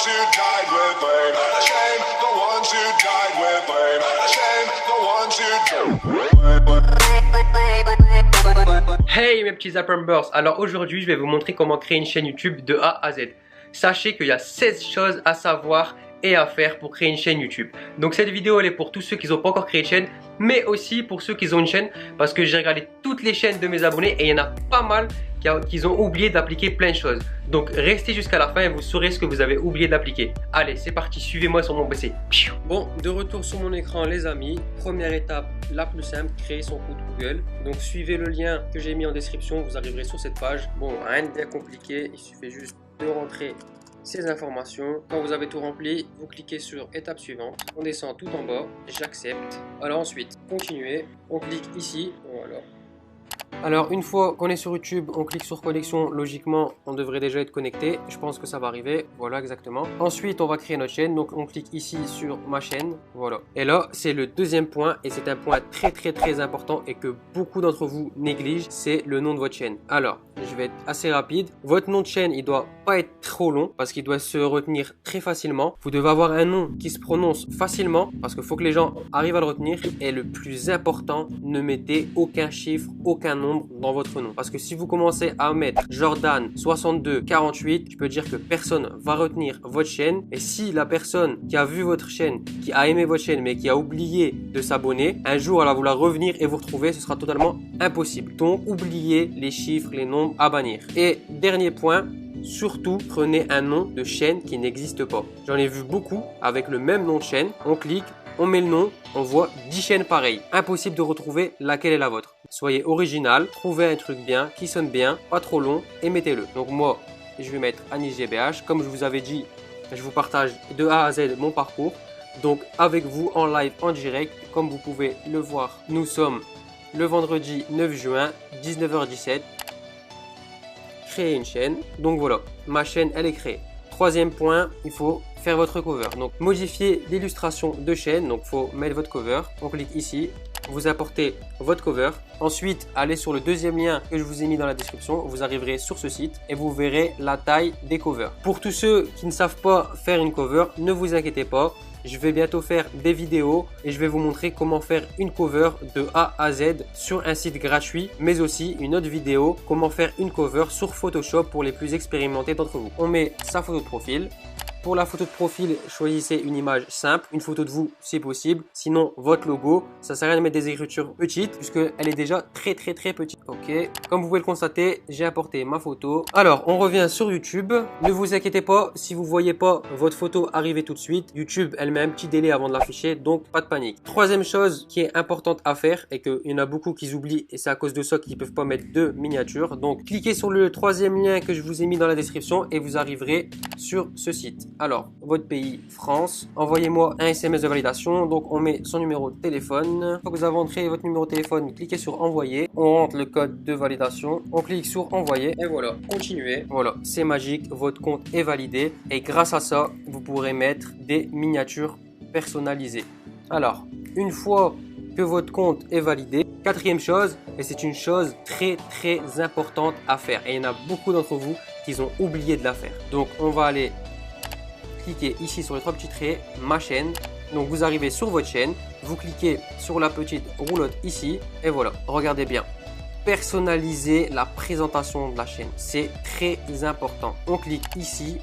ones who died with blame. Shame the ones who died with blame. Shame the ones who. Hey mes petits Zappers, alors aujourd'hui je vais vous montrer comment créer une chaîne YouTube de A à Z. Sachez qu'il y a 16 choses à savoir et à faire pour créer une chaîne YouTube. Donc cette vidéo elle est pour tous ceux qui n'ont pas encore créé de chaîne, mais aussi pour ceux qui ont une chaîne, parce que j'ai regardé toutes les chaînes de mes abonnés et il y en a pas mal qui ont oublié d'appliquer plein de choses. Donc restez jusqu'à la fin et vous saurez ce que vous avez oublié d'appliquer. Allez, c'est parti, suivez-moi sur mon PC. Bon, de retour sur mon écran les amis. Première étape, la plus simple, créer son compte Google. Donc suivez le lien que j'ai mis en description, vous arriverez sur cette page. Bon, rien de bien compliqué, il suffit juste de rentrer ces informations. Quand vous avez tout rempli, vous cliquez sur étape suivante. On descend tout en bas, j'accepte. Alors ensuite, continuer, on clique ici, voilà. Alors une fois qu'on est sur YouTube, on clique sur connexion, logiquement on devrait déjà être connecté, je pense que ça va arriver, voilà exactement. Ensuite on va créer notre chaîne, donc on clique ici sur ma chaîne, voilà. Et là c'est le deuxième point et c'est un point très important et que beaucoup d'entre vous négligent, c'est le nom de votre chaîne. Alors je vais être assez rapide, votre nom de chaîne il doit pas être trop long parce qu'il doit se retenir très facilement. Vous devez avoir un nom qui se prononce facilement parce qu'il faut que les gens arrivent à le retenir. Et le plus important, ne mettez aucun chiffre, aucun nombre dans votre nom. Parce que si vous commencez à mettre Jordan 62 48, je peux dire que personne va retenir votre chaîne. Et si la personne qui a vu votre chaîne, qui a aimé votre chaîne, mais qui a oublié de s'abonner, un jour elle va vouloir revenir et vous retrouver, ce sera totalement impossible. Donc oubliez les chiffres, les nombres à bannir. Et dernier point, surtout prenez un nom de chaîne qui n'existe pas. J'en ai vu beaucoup avec le même nom de chaîne, on clique, on met le nom, on voit 10 chaînes pareilles. Impossible de retrouver laquelle est la vôtre. Soyez original, trouvez un truc bien, qui sonne bien, pas trop long et mettez-le. Donc moi, je vais mettre Anis GBH. Comme je vous avais dit, je vous partage de A à Z mon parcours. Donc avec vous en live, en direct, comme vous pouvez le voir, nous sommes le vendredi 9 juin, 19h17. Créer une chaîne. Donc voilà, ma chaîne elle est créée. Troisième point, il faut faire votre cover. Donc modifier l'illustration de chaîne. Donc il faut mettre votre cover. On clique ici, vous apportez votre cover. Ensuite, allez sur le deuxième lien que je vous ai mis dans la description. Vous arriverez sur ce site et vous verrez la taille des covers. Pour tous ceux qui ne savent pas faire une cover, ne vous inquiétez pas. Je vais bientôt faire des vidéos et je vais vous montrer comment faire une cover de A à Z sur un site gratuit, mais aussi une autre vidéo, comment faire une cover sur Photoshop pour les plus expérimentés d'entre vous. On met sa photo de profil. Pour la photo de profil, choisissez une image simple, une photo de vous si possible. Sinon, votre logo, ça sert à rien de mettre des écritures petites puisqu'elle est déjà très petite. Ok, comme vous pouvez le constater, j'ai apporté ma photo. Alors, on revient sur YouTube. Ne vous inquiétez pas, si vous ne voyez pas votre photo arriver tout de suite, YouTube, elle met un petit délai avant de l'afficher, donc pas de panique. Troisième chose qui est importante à faire et qu'il y en a beaucoup qui oublient et c'est à cause de ça qu'ils ne peuvent pas mettre de miniature. Donc, cliquez sur le troisième lien que je vous ai mis dans la description et vous arriverez sur ce site. Alors, votre pays, France, envoyez-moi un SMS de validation. Donc, on met son numéro de téléphone. Une fois que vous avez entré votre numéro de téléphone, cliquez sur envoyer. On rentre le code de validation. On clique sur envoyer. Et voilà, continuez. Voilà, c'est magique. Votre compte est validé. Et grâce à ça, vous pourrez mettre des miniatures personnalisées. Alors, une fois que votre compte est validé, quatrième chose, et c'est une chose très importante à faire. Et il y en a beaucoup d'entre vous qui ont oublié de la faire. Donc, on va aller cliquez ici sur les trois petits traits, ma chaîne. Donc vous arrivez sur votre chaîne, vous cliquez sur la petite roulotte ici et voilà, regardez bien. Personnalisez la présentation de la chaîne, c'est très important. On clique ici,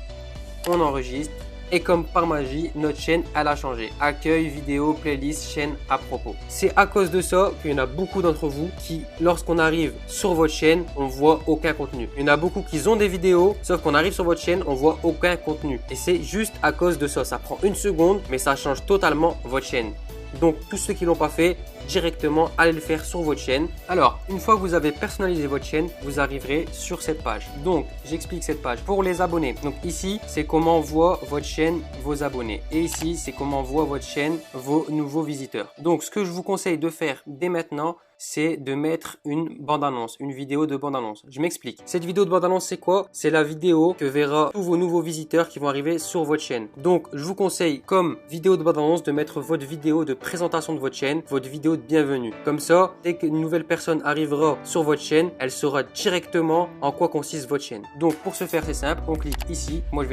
on enregistre et comme par magie, notre chaîne elle a changé. Accueil, vidéo, playlist, chaîne à propos. C'est à cause de ça qu'il y en a beaucoup d'entre vous qui, lorsqu'on arrive sur votre chaîne, on voit aucun contenu. Il y en a beaucoup qui ont des vidéos, sauf qu'on arrive sur votre chaîne, on voit aucun contenu. Et c'est juste à cause de ça. Ça prend une seconde, mais ça change totalement votre chaîne. Donc tous ceux qui l'ont pas fait, directement allez le faire sur votre chaîne. Alors une fois que vous avez personnalisé votre chaîne, vous arriverez sur cette page. Donc j'explique cette page pour les abonnés. Donc ici c'est comment voit votre chaîne vos abonnés et ici c'est comment voit votre chaîne vos nouveaux visiteurs. Donc ce que je vous conseille de faire dès maintenant, c'est de mettre une bande-annonce, une vidéo de bande-annonce. Je m'explique. Cette vidéo de bande-annonce, c'est quoi? C'est la vidéo que verra tous vos nouveaux visiteurs qui vont arriver sur votre chaîne. Donc, je vous conseille, comme vidéo de bande-annonce, de mettre votre vidéo de présentation de votre chaîne, votre vidéo de bienvenue. Comme ça, dès qu'une nouvelle personne arrivera sur votre chaîne, elle saura directement en quoi consiste votre chaîne. Donc, pour ce faire, c'est simple. On clique ici. Moi, je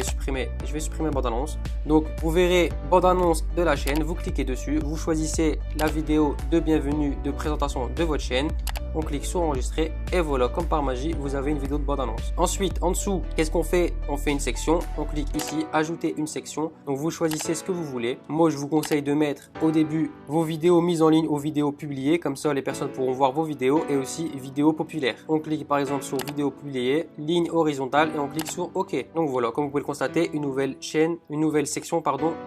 vais supprimer bande-annonce. Donc, vous verrez bande-annonce de la chaîne. Vous cliquez dessus. Vous choisissez la vidéo de bienvenue, de présentation de votre chaîne. On clique sur enregistrer et voilà, comme par magie, vous avez une vidéo de bande-annonce. Ensuite, en dessous, qu'est-ce qu'on fait? On fait une section. On clique ici, ajouter une section. Donc, vous choisissez ce que vous voulez. Moi, je vous conseille de mettre au début vos vidéos mises en ligne aux vidéos publiées. Comme ça, les personnes pourront voir vos vidéos et aussi vidéos populaires. On clique par exemple sur vidéo publiée, ligne horizontale et on clique sur OK. Donc voilà, comme vous pouvez le constater, une nouvelle section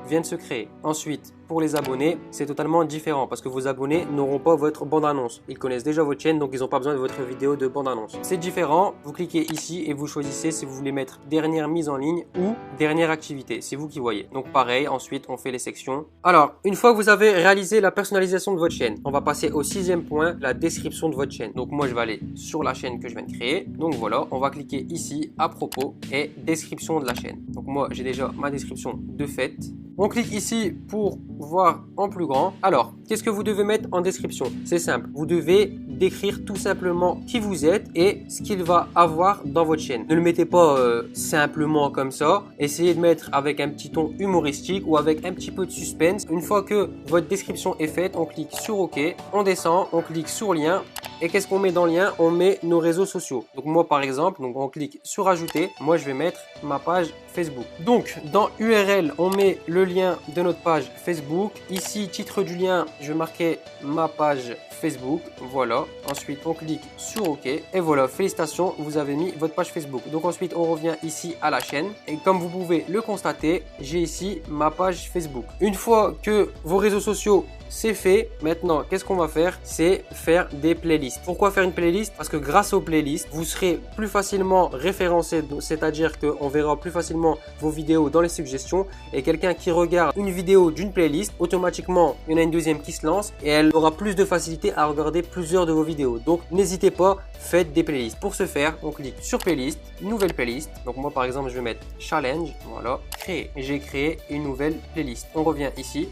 vient de se créer. Ensuite, pour les abonnés, c'est totalement différent parce que vos abonnés n'auront pas votre bande-annonce. Ils connaissent déjà votre chaîne, donc ils n'ont pas besoin de votre vidéo de bande-annonce. C'est différent. Vous cliquez ici et vous choisissez si vous voulez mettre dernière mise en ligne ou dernière activité. C'est vous qui voyez. Donc pareil, ensuite on fait les sections. Alors, une fois que vous avez réalisé la personnalisation de votre chaîne, on va passer au 6e point, la description de votre chaîne. Donc moi, je vais aller sur la chaîne que je viens de créer. Donc voilà, on va cliquer ici à propos et description de la chaîne. Donc moi, j'ai déjà ma description de fait. On clique ici pour voir en plus grand. Alors, qu'est-ce que vous devez mettre en description? C'est simple. Vous devez décrire tout simplement qui vous êtes et ce qu'il va avoir dans votre chaîne. Ne le mettez pas simplement comme ça. Essayez de mettre avec un petit ton humoristique ou avec un petit peu de suspense. Une fois que votre description est faite, on clique sur OK. On descend, on clique sur lien. Et qu'est-ce qu'on met dans le lien? On met nos réseaux sociaux. Donc moi par exemple, on clique sur ajouter. Moi je vais mettre ma page Facebook. Donc dans URL, on met le lien de notre page Facebook. Ici, titre du lien, je vais marquer ma page Facebook. Voilà. Ensuite, on clique sur OK. Et voilà, félicitations, vous avez mis votre page Facebook. Donc ensuite, on revient ici à la chaîne. Et comme vous pouvez le constater, j'ai ici ma page Facebook. Une fois que vos réseaux sociaux c'est fait. Maintenant, qu'est-ce qu'on va faire? C'est faire des playlists. Pourquoi faire une playlist? Parce que grâce aux playlists, vous serez plus facilement référencé, c'est-à-dire qu'on verra plus facilement vos vidéos dans les suggestions. Et quelqu'un qui regarde une vidéo d'une playlist, automatiquement, il y en a une deuxième qui se lance et elle aura plus de facilité à regarder plusieurs de vos vidéos. Donc, n'hésitez pas, faites des playlists. Pour ce faire, on clique sur playlist, nouvelle playlist. Donc, moi, par exemple, je vais mettre challenge. Voilà, créer. J'ai créé une nouvelle playlist. On revient ici.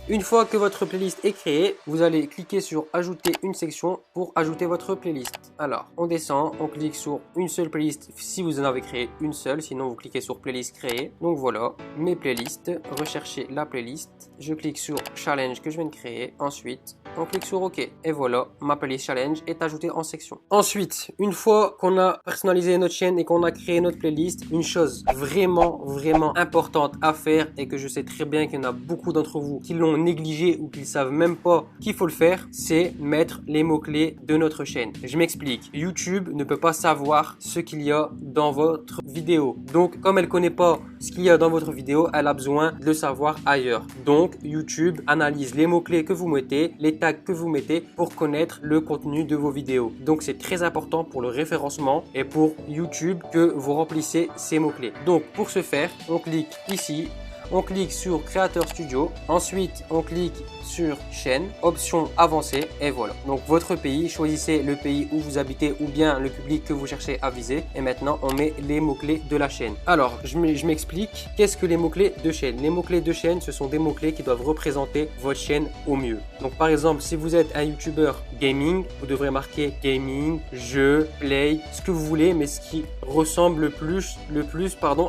Une fois que votre playlist est créée, vous allez cliquer sur ajouter une section pour ajouter votre playlist. Alors, on descend, on clique sur une seule playlist si vous en avez créé une seule, sinon vous cliquez sur playlist créer. Donc voilà, mes playlists, recherchez la playlist. Je clique sur challenge que je viens de créer. Ensuite, on clique sur OK. Et voilà, ma playlist challenge est ajoutée en section. Ensuite, une fois qu'on a personnalisé notre chaîne et qu'on a créé notre playlist, une chose vraiment importante à faire et que je sais très bien qu'il y en a beaucoup d'entre vous qui l'ont négligé ou qu'ils savent même pas qu'il faut le faire, c'est mettre les mots-clés de notre chaîne. Je m'explique. YouTube ne peut pas savoir ce qu'il y a dans votre vidéo. Donc, comme elle connaît pas ce qu'il y a dans votre vidéo, elle a besoin de le savoir ailleurs. Donc, YouTube analyse les mots-clés que vous mettez, les tags que vous mettez pour connaître le contenu de vos vidéos. Donc, c'est très important pour le référencement et pour YouTube que vous remplissez ces mots-clés. Donc, pour ce faire, on clique ici. On clique sur Creator Studio. Ensuite, on clique sur chaîne, option avancée et voilà. Donc votre pays, choisissez le pays où vous habitez ou bien le public que vous cherchez à viser. Et maintenant, on met les mots-clés de la chaîne. Alors, je m'explique. Qu'est-ce que les mots-clés de chaîne? Les mots-clés de chaîne, ce sont des mots-clés qui doivent représenter votre chaîne au mieux. Donc par exemple, si vous êtes un YouTuber gaming, vous devrez marquer gaming, jeu, play, ce que vous voulez, mais ce qui ressemble le plus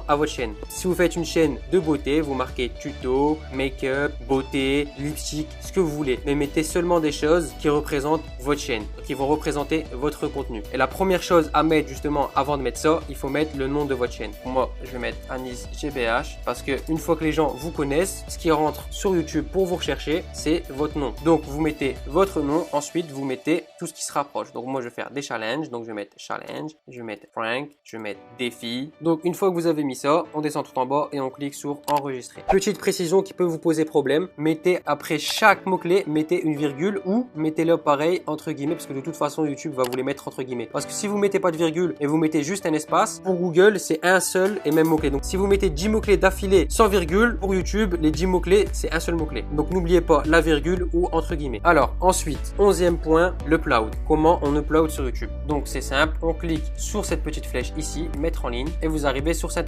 à votre chaîne. Si vous faites une chaîne de beauté, vous marquez tuto, make-up, beauté, lipstick, ce que vous voulez. Mais mettez seulement des choses qui représentent votre chaîne, qui vont représenter votre contenu. Et la première chose à mettre justement avant de mettre ça, il faut mettre le nom de votre chaîne. Pour moi, je vais mettre Anis GBH parce que une fois que les gens vous connaissent, ce qui rentre sur YouTube pour vous rechercher, c'est votre nom. Donc vous mettez votre nom, ensuite vous mettez tout ce qui se rapproche. Donc moi je vais faire des challenges, donc je vais mettre challenge, je vais mettre prank, je vais mettre défi. Donc une fois que vous avez mis ça, on descend tout en bas et on clique sur enregistrer. enregistrer. Petite précision qui peut vous poser problème, mettez après chaque mot-clé, mettez une virgule ou mettez-le pareil entre guillemets parce que de toute façon YouTube va vous les mettre entre guillemets. Parce que si vous mettez pas de virgule et vous mettez juste un espace, pour Google c'est un seul et même mot-clé. Donc si vous mettez 10 mots-clés d'affilée sans virgule, pour YouTube les 10 mots-clés c'est un seul mot-clé. Donc n'oubliez pas la virgule ou entre guillemets. Alors ensuite, 11e point, l'upload. Comment on upload sur YouTube? Donc c'est simple, on clique sur cette petite flèche ici, mettre en ligne et vous arrivez sur cette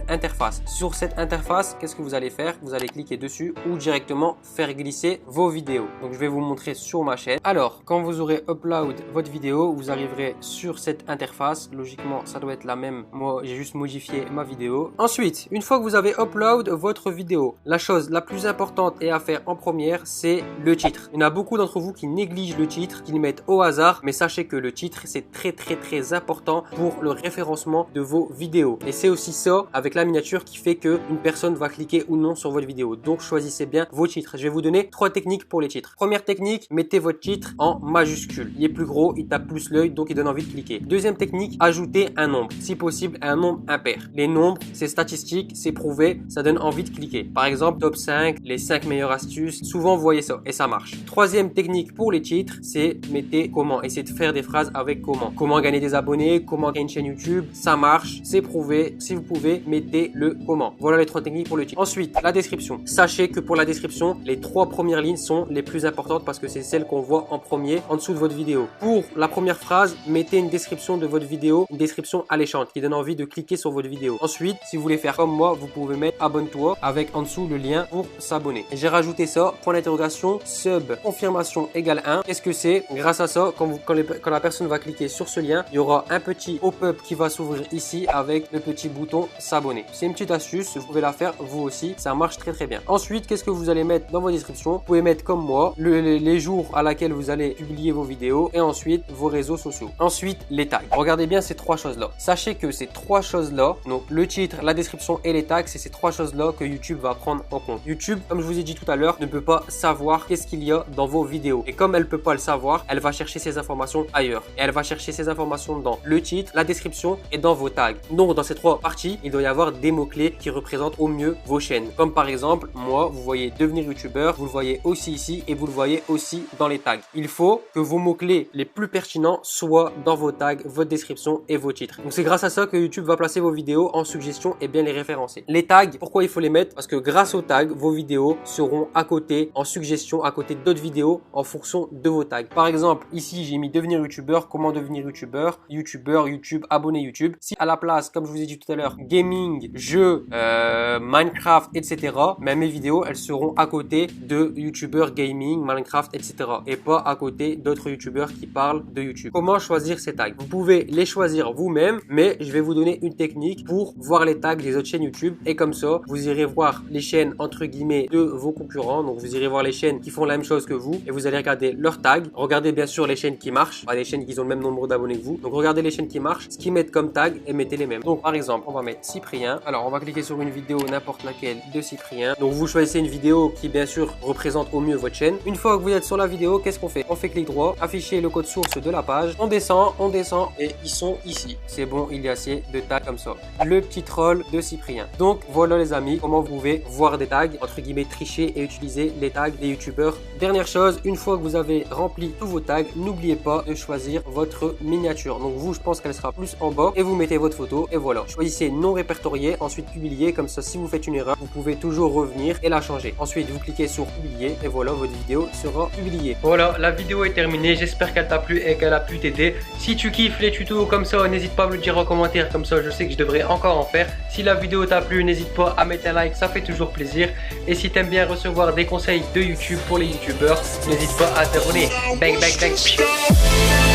interface. Sur cette interface, qu'est-ce que vous allez faire? Vous allez cliquer dessus ou directement faire glisser vos vidéos. Donc je vais vous montrer sur ma chaîne. Alors quand vous aurez upload votre vidéo, vous arriverez sur cette interface. Logiquement ça doit être la même. Moi j'ai juste modifié ma vidéo. Ensuite, une fois que vous avez upload votre vidéo, la chose la plus importante et à faire en première, c'est le titre. Il y en a beaucoup d'entre vous qui négligent le titre, qui le mettent au hasard, mais sachez que le titre c'est très important pour le référencement de vos vidéos. Et c'est aussi ça avec la miniature qui fait que une personne va cliquer ou non sur votre vidéo. Donc choisissez bien vos titres. Je vais vous donner 3 techniques pour les titres. Première technique, mettez votre titre en majuscule. Il est plus gros, il tape plus l'œil, donc il donne envie de cliquer. Deuxième technique, ajoutez un nombre. Si possible, un nombre impair. Les nombres, c'est statistique, c'est prouvé, ça donne envie de cliquer. Par exemple, top 5, les 5 meilleures astuces. Souvent, vous voyez ça et ça marche. Troisième technique pour les titres, c'est mettez comment. Essayez de faire des phrases avec comment. Comment gagner des abonnés, comment gagner une chaîne YouTube. Ça marche, c'est prouvé. Si vous pouvez, mettez le comment. Voilà les 3 techniques pour le titre. Ensuite, la description. Sachez que pour la description, les 3 premières lignes sont les plus importantes parce que c'est celles qu'on voit en premier en dessous de votre vidéo. Pour la première phrase, mettez une description de votre vidéo, une description alléchante qui donne envie de cliquer sur votre vidéo. Ensuite, si vous voulez faire comme moi, vous pouvez mettre abonne-toi avec en dessous le lien pour s'abonner. J'ai rajouté ça, point d'interrogation, sub, confirmation égale 1. Qu'est-ce que c'est? Grâce à ça, quand la personne va cliquer sur ce lien, il y aura un petit pop-up qui va s'ouvrir ici avec le petit bouton s'abonner. C'est une petite astuce, vous pouvez la faire vous aussi, ça marche très bien. Ensuite, qu'est-ce que vous allez mettre dans vos descriptions? Vous pouvez mettre comme moi les jours à laquelle vous allez publier vos vidéos et ensuite vos réseaux sociaux. Ensuite, les tags. Regardez bien ces 3 choses-là. Sachez que ces 3 choses-là, donc le titre, la description et les tags, c'est ces 3 choses-là que YouTube va prendre en compte. YouTube, comme je vous ai dit tout à l'heure, ne peut pas savoir qu'est-ce qu'il y a dans vos vidéos. Et comme elle peut pas le savoir, elle va chercher ces informations ailleurs. Et elle va chercher ces informations dans le titre, la description et dans vos tags. Donc dans ces 3 parties, il doit y avoir des mots-clés qui représentent au mieux vos chaînes. Comme par exemple, moi, vous voyez devenir youtubeur, vous le voyez aussi ici et vous le voyez aussi dans les tags. Il faut que vos mots-clés les plus pertinents soient dans vos tags, votre description et vos titres. Donc c'est grâce à ça que YouTube va placer vos vidéos en suggestion et bien les référencer. Les tags, pourquoi il faut les mettre? Parce que grâce aux tags, vos vidéos seront à côté en suggestion, à côté d'autres vidéos en fonction de vos tags. Par exemple, ici j'ai mis devenir youtubeur, comment devenir youtubeur, YouTube, abonné YouTube. Si à la place, comme je vous ai dit tout à l'heure, gaming, jeux, Minecraft, etc. Mais mes vidéos, elles seront à côté de youtubeurs gaming, Minecraft, etc. Et pas à côté d'autres youtubeurs qui parlent de YouTube. Comment choisir ces tags? Vous pouvez les choisir vous-même, mais je vais vous donner une technique pour voir les tags des autres chaînes YouTube. Et comme ça, vous irez voir les chaînes entre guillemets de vos concurrents. Donc vous irez voir les chaînes qui font la même chose que vous et vous allez regarder leurs tags. Regardez bien sûr les chaînes qui marchent, pas les chaînes qui ont le même nombre d'abonnés que vous. Donc regardez les chaînes qui marchent, ce qu'ils mettent comme tag et mettez les mêmes. Donc par exemple, on va mettre Cyprien. Alors on va cliquer sur une vidéo n'importe laquelle de Cyprien. Donc vous choisissez une vidéo qui bien sûr représente au mieux votre chaîne. Une fois que vous êtes sur la vidéo, qu'est-ce qu'on fait? On fait clic droit, afficher le code source de la page. On descend et ils sont ici. C'est bon, il y a assez de tags comme ça. Le petit troll de Cyprien. Donc voilà les amis, comment vous pouvez voir des tags, entre guillemets tricher et utiliser les tags des youtubeurs. Dernière chose, une fois que vous avez rempli tous vos tags, n'oubliez pas de choisir votre miniature. Donc vous, je pense qu'elle sera plus en bas et vous mettez votre photo et voilà. Choisissez non répertorié, ensuite publier, comme ça si vous faites une erreur, vous pouvez toujours revenir et la changer. Ensuite, vous cliquez sur publier et voilà, votre vidéo sera publiée. Voilà, la vidéo est terminée. J'espère qu'elle t'a plu et qu'elle a pu t'aider. Si tu kiffes les tutos comme ça, n'hésite pas à me le dire en commentaire, comme ça je sais que je devrais encore en faire. Si la vidéo t'a plu, n'hésite pas à mettre un like, ça fait toujours plaisir. Et si t'aimes bien recevoir des conseils de YouTube pour les youtubeurs, n'hésite pas à t'abonner. Bang bang bang.